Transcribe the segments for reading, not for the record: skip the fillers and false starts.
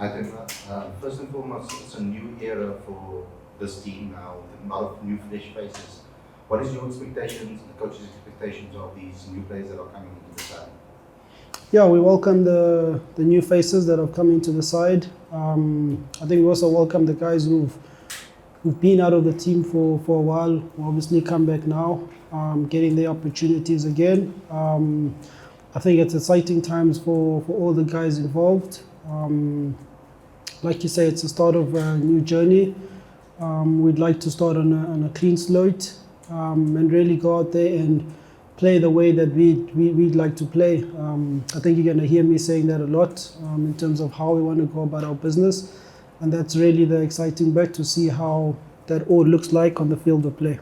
I think first and foremost, it's a new era for this team now, with a lot of new fresh faces. What is your expectations, the coach's expectations of these new players that are coming into the side? Yeah, we welcome the new faces that have come into the side. I think we also welcome the guys who've been out of the team for a while, who obviously come back now, getting their opportunities again. I think it's exciting times for all the guys involved. Like you say, it's the start of a new journey. We'd like to start on a clean slate and really go out there and play the way that we'd like to play. I think you're going to hear me saying that a lot in terms of how we want to go about our business. And that's really the exciting bit, to see how that all looks like on the field of play.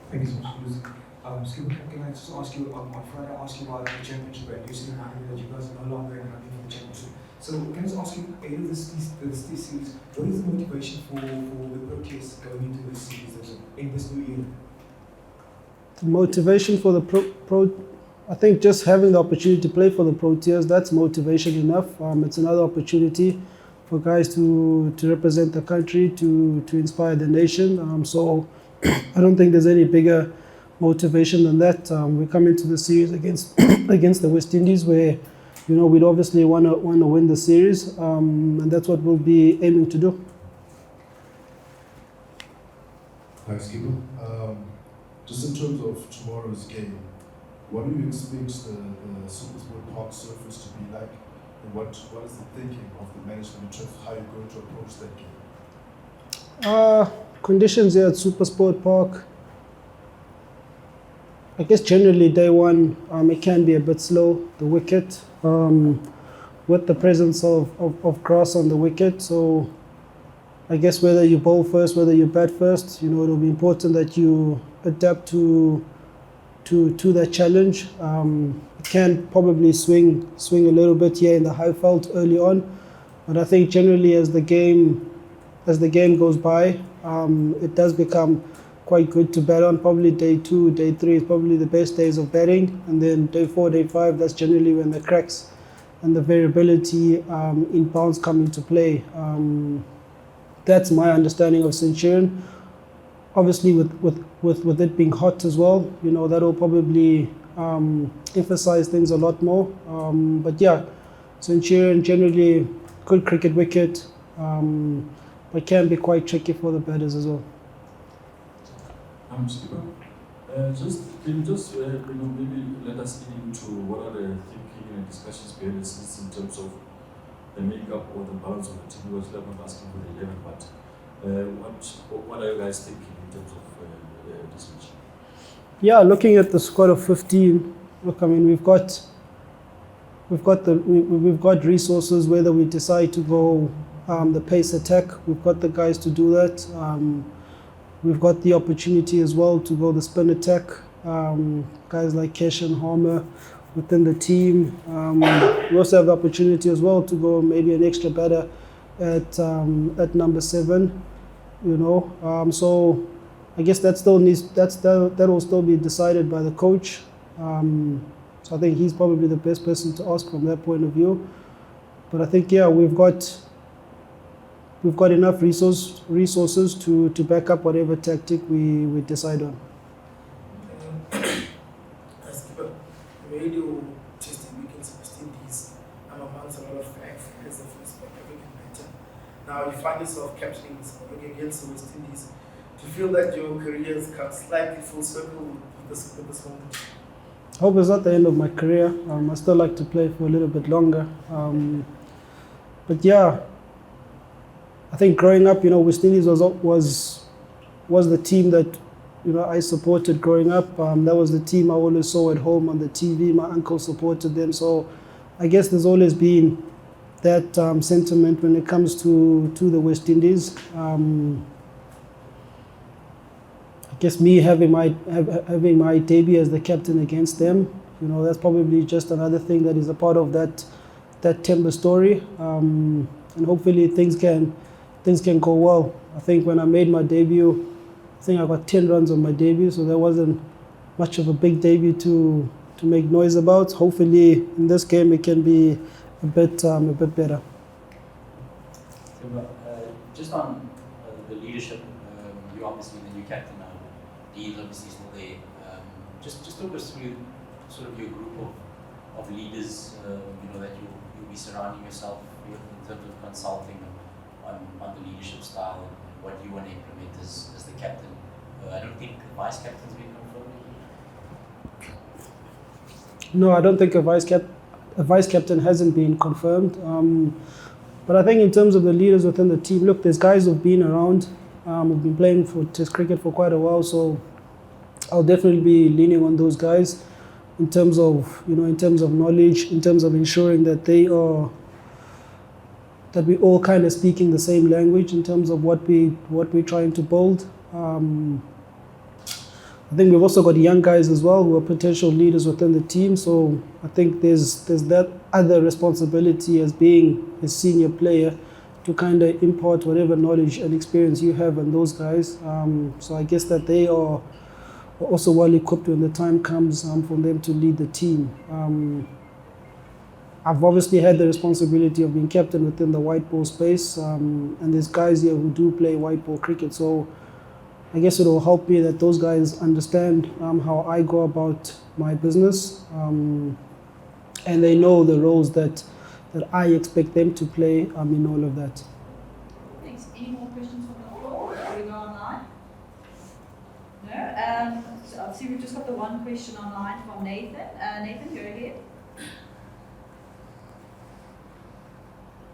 Thank you so much, Lucy. Skipper, can I just ask you, on Friday, I asked you about the championship, and you said that you guys are no longer in the championship. So can I just ask you, ahead of this series, what is the motivation for the Proteas going into this series in this new year? The motivation for the I think just having the opportunity to play for the Proteas, that's motivation enough. It's another opportunity for guys to represent the country, to inspire the nation. So I don't think there's any bigger motivation than that. We come into the series against against the West Indies, where we'd obviously want to win the series, and that's what we'll be aiming to do. Thanks, Skipper. Just in terms of tomorrow's game, what do you expect the Supersport Park surface to be like? And what is the thinking of the management in terms of how you're going to approach that game? Conditions here at Supersport Park, I guess generally day one, it can be a bit slow, the wicket, with the presence of grass on the wicket. So I guess whether you bowl first, whether you bat first, it'll be important that you adapt to that challenge. It can probably swing a little bit here in the high felt early on, but I think generally as the game goes by, it does become quite good to bat on. Probably day 2, day 3 is probably the best days of batting, and then day 4, day 5, that's generally when the cracks and the variability in bounce come into play. That's my understanding of Centurion. Obviously, with it being hot as well, that'll probably emphasize things a lot more. But yeah, Centurion generally good cricket wicket, but can be quite tricky for the batters as well. Skipper, can you just maybe let us into what are the thinking and discussions behind the scenes in terms of the makeup or the balance of the team? Because I'm not asking for the 11, but what are you guys thinking in terms of this match? Yeah, looking at the squad of 15, look, I mean, we've got resources. Whether we decide to go the pace attack, we've got the guys to do that. We've got the opportunity as well to go the spin attack. Guys like Kesh and Homer within the team. We also have the opportunity as well to go maybe an extra batter at number 7. So I guess that will still be decided by the coach. So I think he's probably the best person to ask from that point of view. But I think we've got enough resources to back up whatever tactic we decide on. Skipper, radio testing weekends in West Indies amongst a lot of fans as the first African batter. Now you find yourself captaining against the West Indies. Do you feel that your career has come slightly full circle with this moment? I hope it's not the end of my career. I still like to play for a little bit longer. But yeah, I think growing up, West Indies was the team that I supported growing up. That was the team I always saw at home on the TV. My uncle supported them, so I guess there's always been that sentiment when it comes to the West Indies. I guess me having my debut as the captain against them, that's probably just another thing that is a part of that Temba story, and hopefully things can go well. I think when I made my debut, I think I got 10 runs on my debut, so there wasn't much of a big debut to make noise about. Hopefully, in this game, it can be a bit better. Just on the leadership, you're obviously the new captain now. Dean's obviously still there. Just talk us through sort of your group of leaders, that you'll be surrounding yourself with in terms of consulting on the leadership style and what you want to implement as the captain. I don't think the vice captain's been confirmed. No, I don't think a vice captain hasn't been confirmed. But I think in terms of the leaders within the team, look, there's guys who've been around, who've been playing for Test cricket for quite a while, so I'll definitely be leaning on those guys in terms of knowledge, in terms of ensuring that that we all kind of speaking the same language in terms of what we're trying to build. I think we've also got young guys as well who are potential leaders within the team. So I think there's that other responsibility as being a senior player to kind of impart whatever knowledge and experience you have on those guys. So I guess that they are also well equipped when the time comes for them to lead the team. I've obviously had the responsibility of being captain within the white ball space, and there's guys here who do play white ball cricket. So I guess it will help me that those guys understand how I go about my business, and they know the roles that I expect them to play in all of that. Thanks. Any more questions from the floor? Shall we go online? No? So I see we've just got the one question online from Nathan. Nathan, go ahead.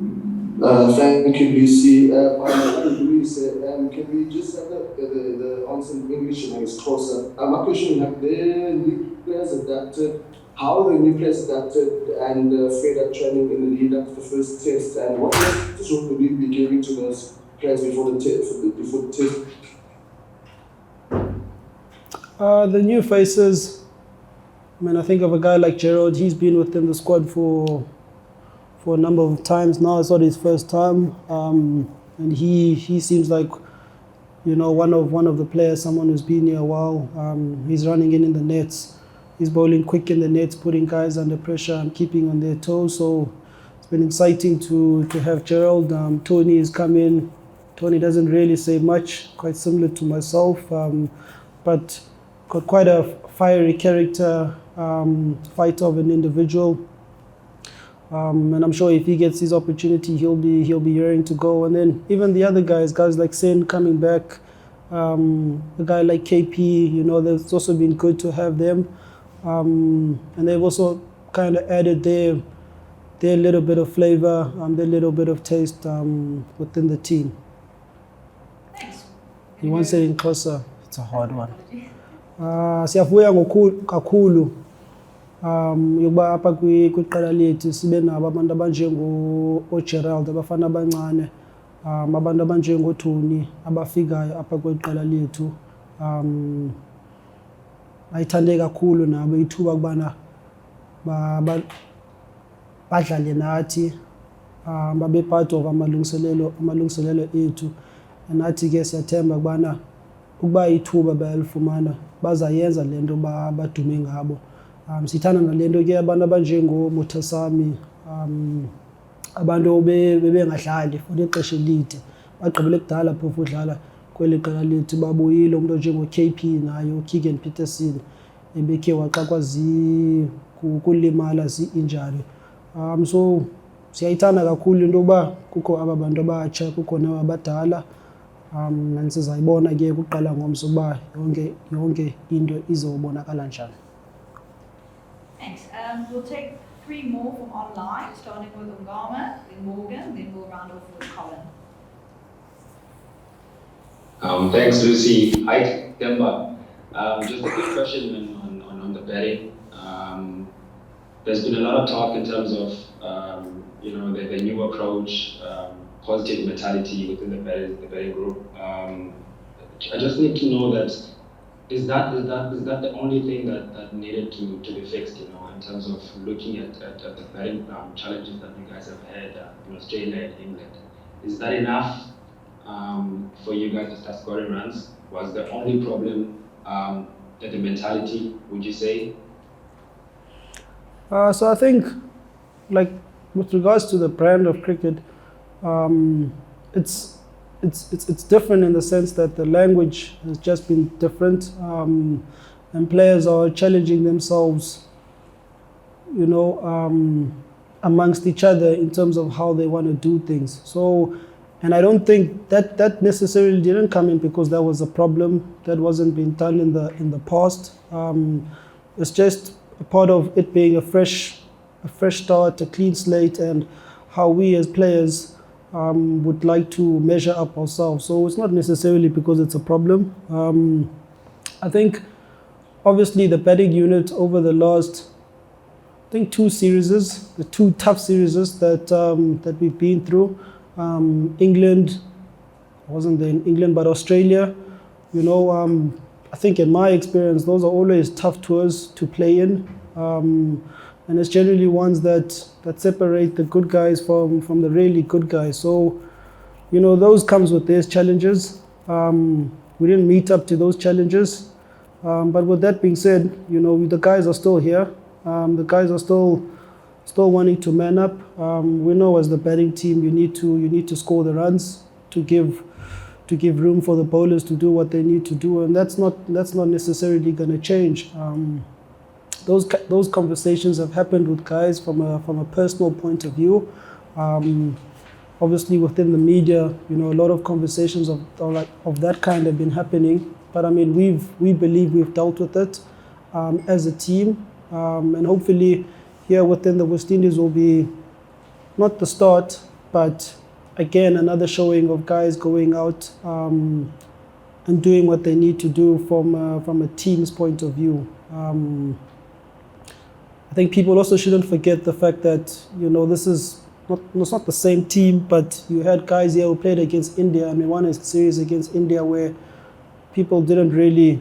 Thank you, Lucy. Luis, can we just have the answer in English and it's closer? My question: have the new players adapted? How are the new players adapted and fared at training in the lead up to the first test? And what message will you be giving to those players before the test? The new faces. I mean, I think of a guy like Gerald. He's been within the squad for a number of times now. It's not his first time, and he seems like one of the players, someone who's been here a while. He's running in the nets, he's bowling quick in the nets, putting guys under pressure and keeping on their toes. So it's been exciting to have Gerald. Tony has come in. Tony doesn't really say much, quite similar to myself, but got quite a fiery character, fighter of an individual. And I'm sure if he gets his opportunity, he'll be raring to go. And then even the other guys like Sen coming back, a guy like KP, that's also been good to have them. And they've also kind of added their little bit of flavor, their little bit of taste within the team. Thanks. You want to say in Xhosa? It's a hard one. Siyavuya kakhulu. Yokuba apha kwiqela lethu sibe nabo abantu abanjengo-Gerald, abafana abancane, abantu abanjengoTony abafikayo apha kweqela lethu. Bayithande kakhulu nabo ithuba ukubana badlale nathi, babe part of amalungiselelo ethu. Nathi ke siyathemba ukubana ukuba ithuba bayalifumana bazayenza le nto badume ngabo. Sithanda nalento ke abantu abanjengoMuthasami, abantu bebengadlali for ixesha elide, bagqibele kudala phofu udlala kweli qela lethu, babuyile umuntu onjengo-KP naye uKeegan Peterson ebekhe waxakwa kulimala zii-injury. So siyayithanda kakhulu into yokuba kukho aba bantu abatsha, kukho naba abadala, and sizayibona ke kuqala ngomso uba yonke into izobonakala njani. Thanks. We'll take 3 more from online, starting with Ongama, then Morgan, then we'll round off with Colin. Thanks, Lucy. Hi, Temba. Just a quick question on the batting. There's been a lot of talk in terms of the new approach, positive mentality within the batting group. I just need to know that is that the only thing that needed to be fixed, in terms of looking at the batting challenges that you guys have had in Australia and England? Is that enough for you guys to start scoring runs? Was the only problem the mentality, would you say? So I think, like, with regards to the brand of cricket, it's different in the sense that the language has just been different, and players are challenging themselves, you know, amongst each other in terms of how they want to do things. So, and I don't think that necessarily didn't come in because that was a problem that wasn't being done in the past. It's just a part of it being a fresh start, a clean slate, and how we as players would like to measure up ourselves. So it's not necessarily because it's a problem. I think obviously the batting unit over the last, I think, the two tough series that we've been through. England, I wasn't there in England, but Australia, you know, I think in my experience, those are always tough tours to play in. And it's generally ones that separate the good guys from the really good guys. So, you know, those comes with their challenges. We didn't meet up to those challenges. But with that being said, you know, the guys are still here. The guys are still wanting to man up. We know as the batting team, you need to score the runs to give room for the bowlers to do what they need to do, and that's not necessarily going to change. Those conversations have happened with guys from a personal point of view. Obviously, within the media, you know, a lot of conversations of that kind have been happening. But I mean, we believe we've dealt with it as a team, and hopefully, here within the West Indies will be not the start, but again another showing of guys going out and doing what they need to do from a team's point of view. I think people also shouldn't forget the fact that, you know, it's not the same team, but you had guys here who played against India. I mean, won a series against India where people didn't really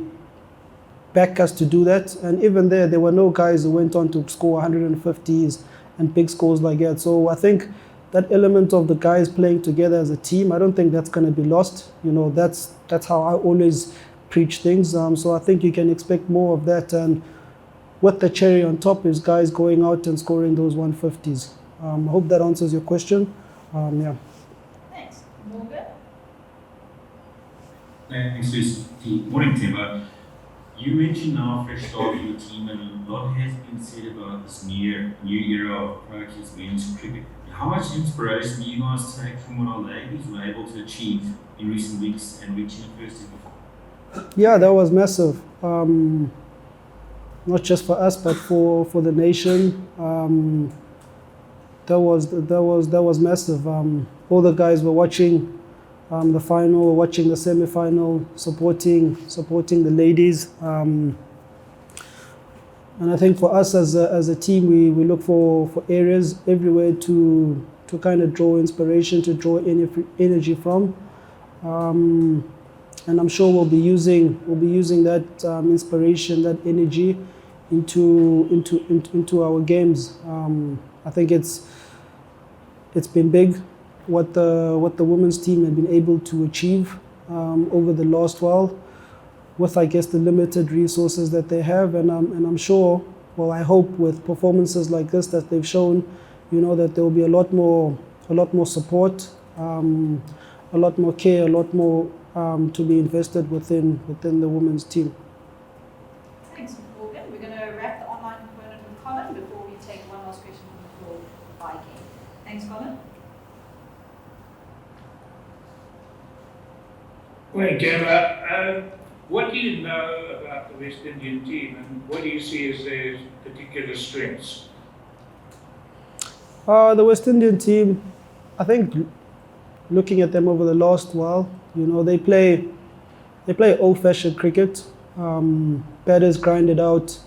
back us to do that. And even there were no guys who went on to score 150s and big scores like that. So I think that element of the guys playing together as a team, I don't think that's going to be lost. You know, that's how I always preach things. So I think you can expect more of that. And with the cherry on top is guys going out and scoring those 150s. I hope that answers your question. Yeah. Thanks. Morgan? Thanks, Lucy. Morning, Temba. You mentioned now a fresh start for your team, and a lot has been said about this new era of Proteas men's cricket. How much inspiration do you guys take from what our ladies were able to achieve in recent weeks and reaching the first team? Yeah, that was massive. Not just for us, but for the nation. That was massive. All the guys were watching the final, watching the semi-final, supporting the ladies. And I think for us as a team, we look for areas everywhere to kind of draw inspiration, to draw energy from. And I'm sure we'll be using that inspiration, that energy into our games. I think it's been big what the women's team have been able to achieve over the last while, with, I guess, the limited resources that they have, and I'm sure, well, I hope with performances like this that they've shown, you know, that there will be a lot more support, a lot more care, a lot more to be invested within the women's team. Thanks, Morgan. We're going to wrap the online component with Colin before we take one last question from the floor by Ken. Thanks, Colin. Well, Temba, what do you know about the West Indian team, and what do you see as their particular strengths? The West Indian team, I think, looking at them over the last while, you know, they play old-fashioned cricket. Batters grind it out.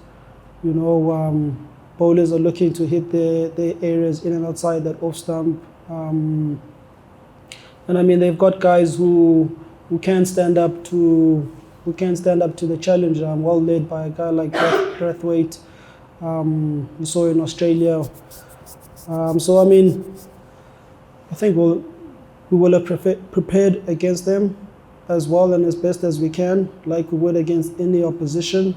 You know, bowlers are looking to hit their areas in and outside that off stump. And I mean, they've got guys who can stand up to the challenge. Well led by a guy like Brathwaite. We saw in Australia. So I mean, I think we will have prepared against them as well and as best as we can, like we would against any opposition.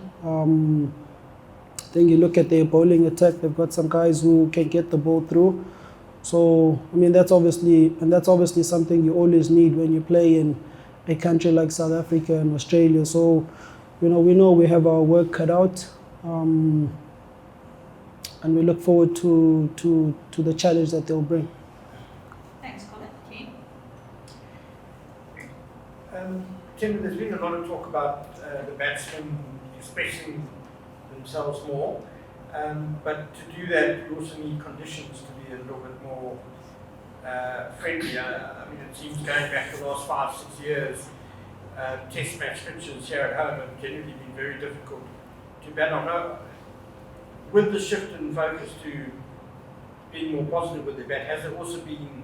Then you look at their bowling attack. They've got some guys who can get the ball through. So I mean that's obviously something you always need when you play in a country like South Africa and Australia. So we know we have our work cut out, and we look forward to the challenge that they'll bring. Thanks, Colin. Ken? Tim, there's been a lot of talk about the batsmen expressing themselves more, but to do that you also need conditions to be a little bit more friendly. I mean, it seems going back the last 5-6 years, test match pitches here at home have generally been very difficult to bat on. With the shift in focus to being more positive with the bat, has there also been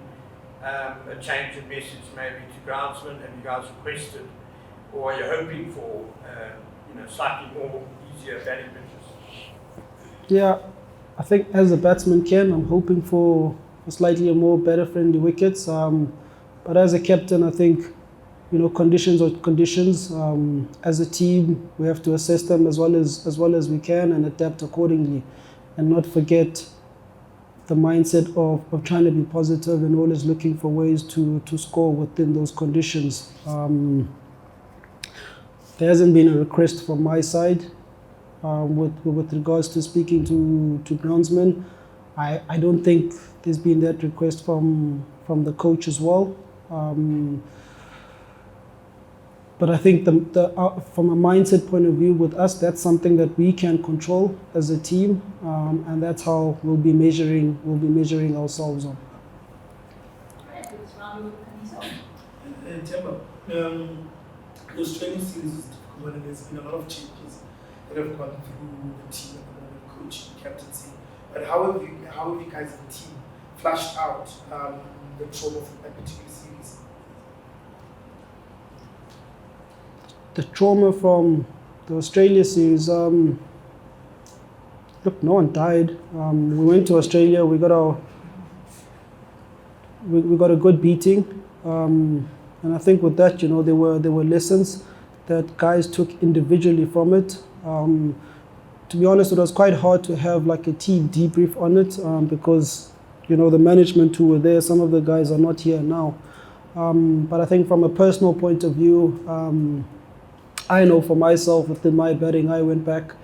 a change in message maybe to groundsmen? Have you guys requested, or are you hoping for slightly more easier batting pitches? Yeah, I think as a batsman, Ken, I'm hoping for slightly more better friendly wickets. But as a captain, I think conditions are conditions. As a team, we have to assess them as well as we can and adapt accordingly, and not forget the mindset of trying to be positive and always looking for ways to score within those conditions. There hasn't been a request from my side with regards to speaking to groundsmen. I don't think there's been that request from the coach as well. But I think from a mindset point of view with us, that's something that we can control as a team, and that's how we'll be measuring ourselves on. Temba, the Australian series is difficult and there's been a lot of changes that have gone through the team at the moment, coaching, captaincy. But how have you guys as a team flushed out the trauma from that particular series? The trauma from the Australia series, look, no one died. We went to Australia, we got a good beating, and I think with that, there were lessons that guys took individually from it. To be honest, it was quite hard to have like a team debrief on it because the management who were there, some of the guys are not here now. But I think from a personal point of view, I know for myself within my batting, I went back,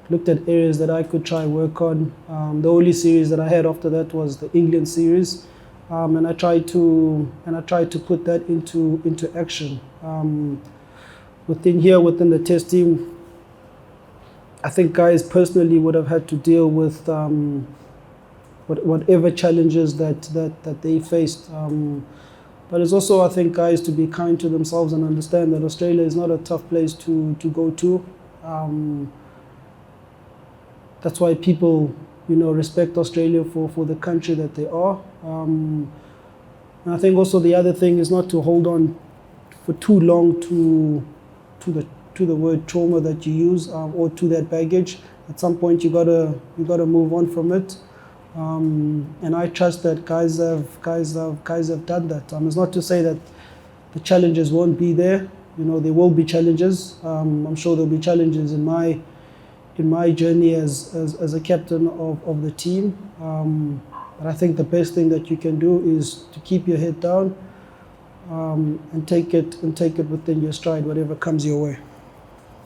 looked at areas that I could try work on. The only series that I had after that was the England series, and I tried to put that into action. Within the test team, I think guys personally would have had to deal with whatever challenges that they faced. But it's also, I think, guys to be kind to themselves and understand that Australia is not a tough place to go to. That's why people, respect Australia for the country that they are. And I think also the other thing is not to hold on for too long to the word trauma that you use or to that baggage. At some point, you gotta move on from it. And I trust that guys have done that. It's not to say that the challenges won't be there. There will be challenges. I'm sure there'll be challenges in my journey as a captain of the team. But I think the best thing that you can do is to keep your head down and take it within your stride, whatever comes your way.